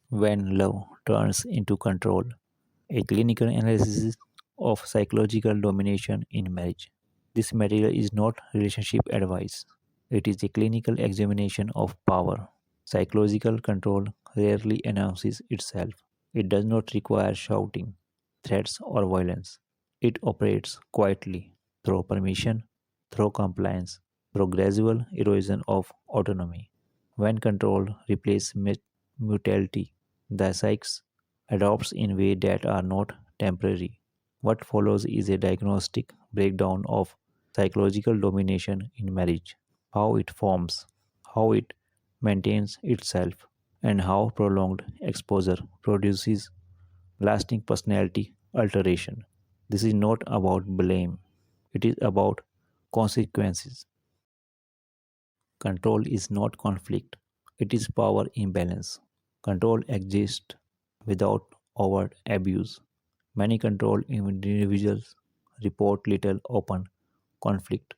When love turns into control, a clinical analysis of psychological domination in marriage. This material is not relationship advice, it is a clinical examination of power. Psychological control rarely announces itself. It does not require shouting, threats, or violence. It operates quietly through permission, through compliance, through gradual erosion of autonomy. When control replaces mutuality, the psyche adopts in ways that are not temporary. What follows is a diagnostic breakdown of psychological domination in marriage, how it forms, how it maintains itself, and how prolonged exposure produces lasting personality alteration. This is not about blame, it is about consequences. Control is not conflict, it is power imbalance. Control exists without overt abuse. Many controlled individuals report little open conflict.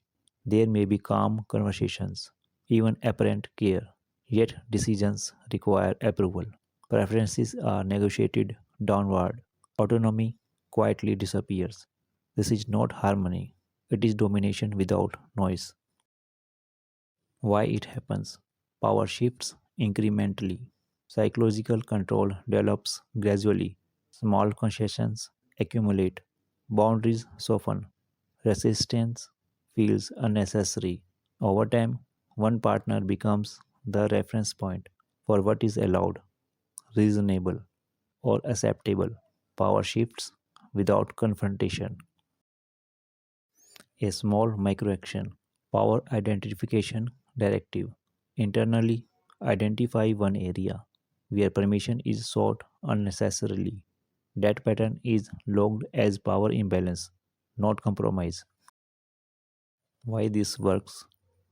There may be calm conversations, even apparent care, yet decisions require approval. Preferences are negotiated downward. Autonomy quietly disappears. This is not harmony, it is domination without noise. Why it happens? Power shifts incrementally. Psychological control develops gradually. Small concessions accumulate. Boundaries soften. Resistance feels unnecessary. Over time, one partner becomes the reference point for what is allowed, reasonable, or acceptable. Power shifts without confrontation. A small microaction. Power identification directive. Internally, identify one area where permission is sought unnecessarily. That pattern is logged as power imbalance, not compromise. Why this works?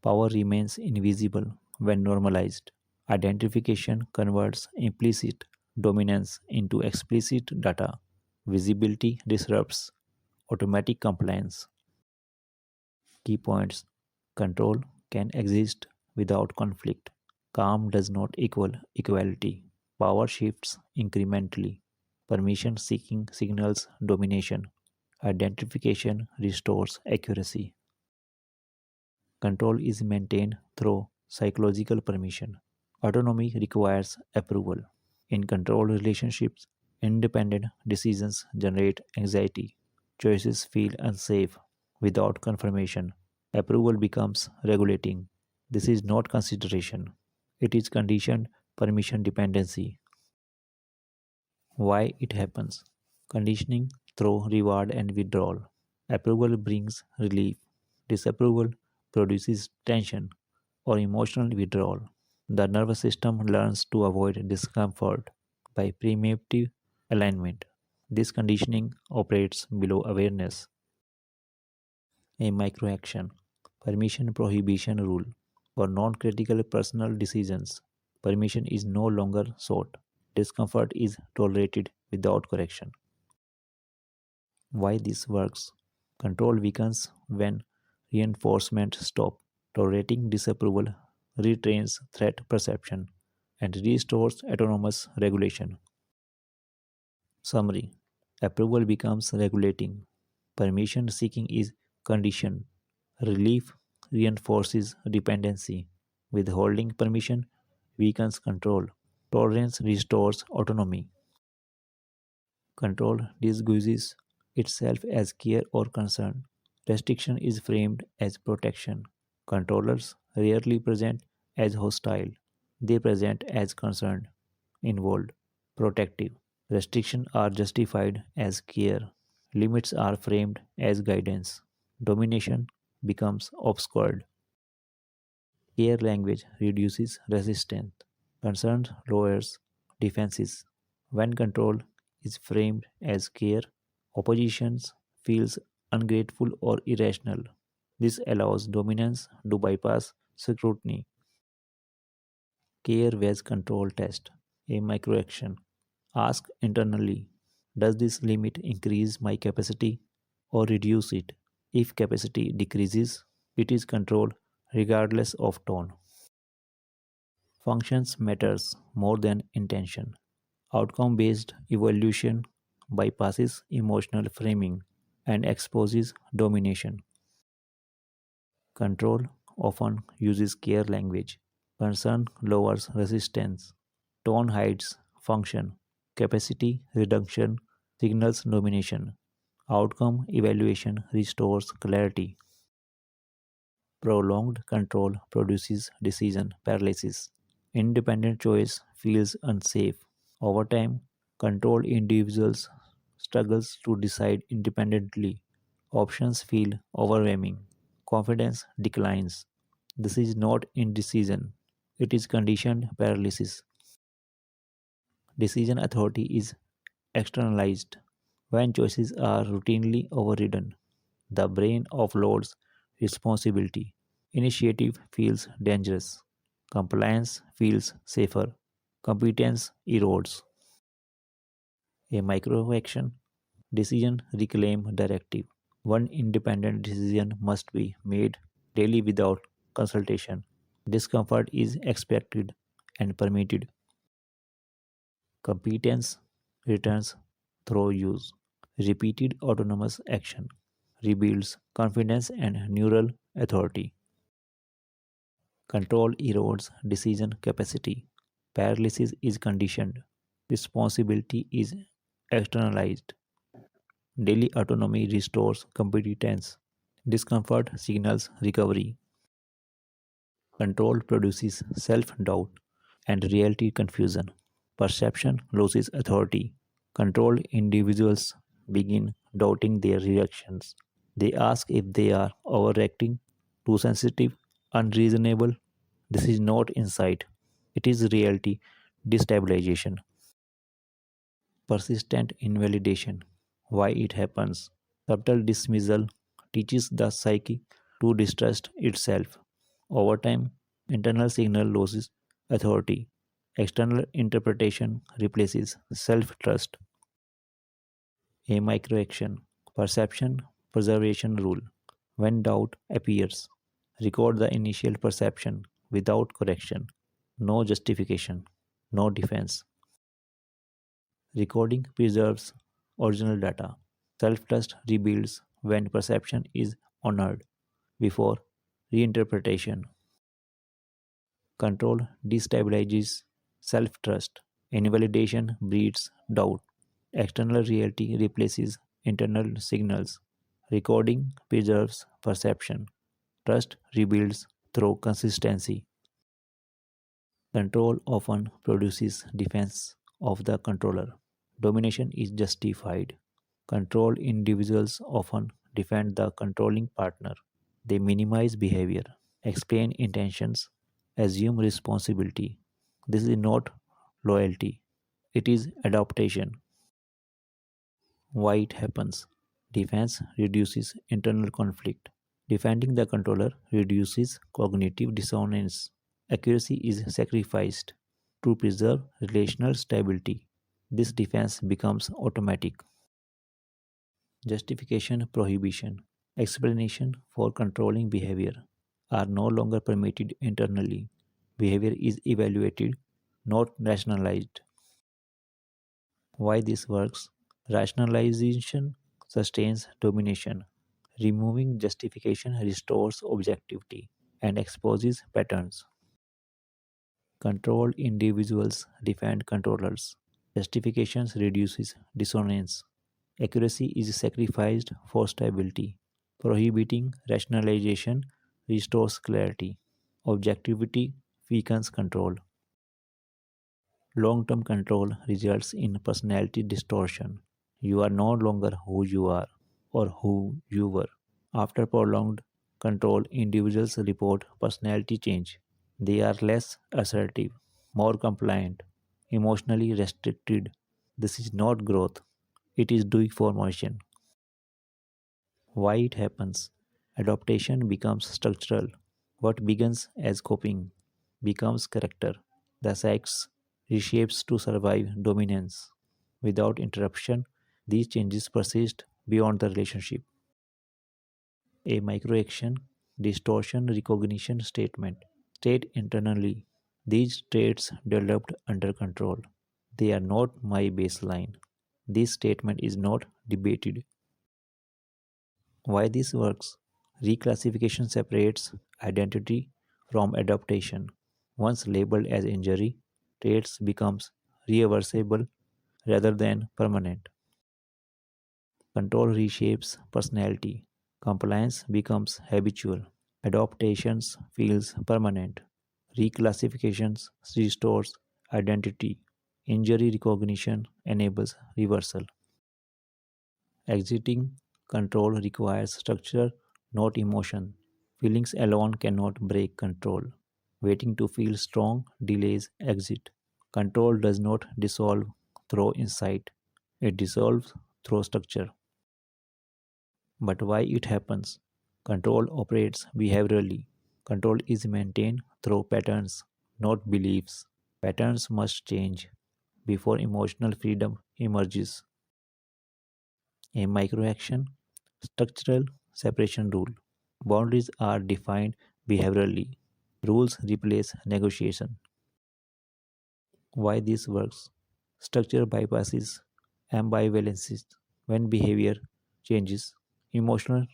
Power remains invisible when normalized. Identification converts implicit dominance into explicit data. Visibility disrupts automatic compliance. Key points: control can exist without conflict. Calm does not equal equality. Power shifts incrementally. Permission seeking signals domination. Identification restores accuracy. Control is maintained through psychological permission. Autonomy requires approval. In control relationships, independent decisions generate anxiety. Choices feel unsafe without confirmation. Approval becomes regulating. This is not consideration, it is conditioned permission dependency. Why it happens? Conditioning through reward and withdrawal. Approval brings relief, disapproval produces tension or emotional withdrawal. The nervous system learns to avoid discomfort by primitive alignment. This conditioning operates below awareness. A microaction. Permission prohibition rule. For non critical personal decisions, permission is no longer sought. Discomfort is tolerated without correction. Why this works? Control weakens when reinforcement stops. Tolerating disapproval retrains threat perception and restores autonomous regulation. Summary: approval becomes regulating. Permission seeking is conditioned. Relief reinforces dependency. Withholding permission weakens control. Tolerance restores autonomy. Control disguises itself as care or concern. Restriction is framed as protection. Controllers rarely present as hostile. They present as concerned, involved, protective. Restrictions are justified as care. Limits are framed as guidance. Domination becomes obscured. Care language reduces resistance. Concern lowers defenses. When control is framed as care, opposition feels ungrateful or irrational. This allows dominance to bypass scrutiny. Care based control test. A microaction. Ask internally: does this limit increase my capacity or reduce it? If capacity decreases, it is control regardless of tone. Functions matters more than intention. Outcome based evolution bypasses emotional framing and exposes domination. Control often uses care language. Concern lowers resistance. Tone hides function. Capacity reduction signals domination. Outcome evaluation restores clarity. Prolonged control produces decision paralysis. Independent choice feels unsafe. Over time, controlled individuals struggles to decide independently. Options feel overwhelming. Confidence declines. This is not indecision. It is conditioned paralysis. Decision authority is externalized. When choices are routinely overridden, the brain offloads responsibility. Initiative feels dangerous. Compliance feels safer. Competence erodes. A micro action decision reclaim directive. One independent decision must be made daily without consultation. Discomfort is expected and permitted. Competence returns through use. Repeated autonomous action rebuilds confidence and neural authority. Control erodes decision capacity. Paralysis is conditioned. Responsibility is externalized. Daily autonomy restores competence. Discomfort signals recovery. Control produces self doubt and reality confusion. Perception loses authority. Controlled individuals begin doubting their reactions. They ask if they are overreacting, too sensitive, unreasonable. This is not insight, it is reality destabilization. Persistent invalidation. Why it happens? Subtle dismissal teaches the psyche to distrust itself. Over time, internal signal loses authority. External interpretation replaces self trust. A microaction. Perception preservation rule. When doubt appears, record the initial perception without correction. No justification. No defense. Recording preserves original data. Self trust rebuilds when perception is honored before reinterpretation. Control destabilizes self trust. Invalidation breeds doubt. External reality replaces internal signals. Recording preserves perception. Trust rebuilds through consistency. Control often produces defense of the controller. Domination is justified. Controlled individuals often defend the controlling partner. They minimize behavior, explain intentions, assume responsibility. This is not loyalty, it is adaptation. Why it happens? Defense reduces internal conflict. Defending the controller reduces cognitive dissonance. Accuracy is sacrificed to preserve relational stability. This defense becomes automatic. Justification, prohibition, explanation for controlling behavior are no longer permitted internally. Behavior is evaluated, not rationalized. Why this works? Rationalization sustains domination. Removing justification restores objectivity and exposes patterns. Controlled individuals defend controllers. Justifications reduces dissonance. Accuracy is sacrificed for stability. Prohibiting rationalization restores clarity. Objectivity weakens control. Long term control results in personality distortion. You are no longer who you are or who you were. After prolonged control, individuals report personality change. They are less assertive, more compliant, emotionally restricted. This is not growth, it is deformation. Why it happens? Adaptation becomes structural. What begins as coping becomes character. The sex reshapes to survive dominance. Without interruption, these changes persist beyond the relationship. A microaction, distortion recognition statement. State internally. These traits developed under control. They are not my baseline. This statement is not debated. Why this works? Reclassification separates identity from adaptation. Once labeled as injury, traits becomes reversible rather than permanent. Control reshapes personality. Compliance becomes habitual. Adaptations feels permanent. Reclassifications restores identity. Injury recognition enables reversal. Exiting control requires structure, not emotion. Feelings alone cannot break control. Waiting to feel strong delays exit. Control does not dissolve through insight, it dissolves through structure. But why it happens? Control operates behaviorally. Control is maintained through patterns, not beliefs. Patterns must change before emotional freedom emerges. A microaction, structural separation rule. Boundaries are defined behaviorally. Rules replace negotiation. Why this works? Structure bypasses ambivalences. When behavior changes, emotional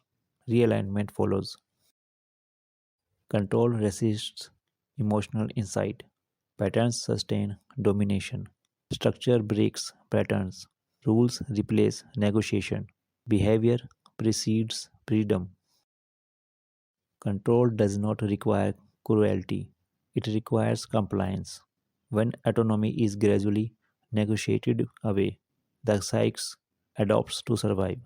realignment follows. Control resists emotional insight. Patterns sustain domination. Structure breaks patterns. Rules replace negotiation. Behavior precedes freedom. Control does not require cruelty, it requires compliance. When autonomy is gradually negotiated away, the psyche adopts to survive.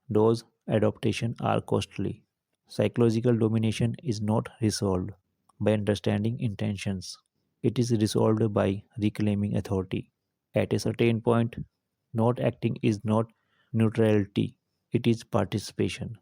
Those adaptations are costly. Psychological domination is not resolved by understanding intentions. It is resolved by reclaiming authority. At a certain point, not acting is not neutrality, it is participation.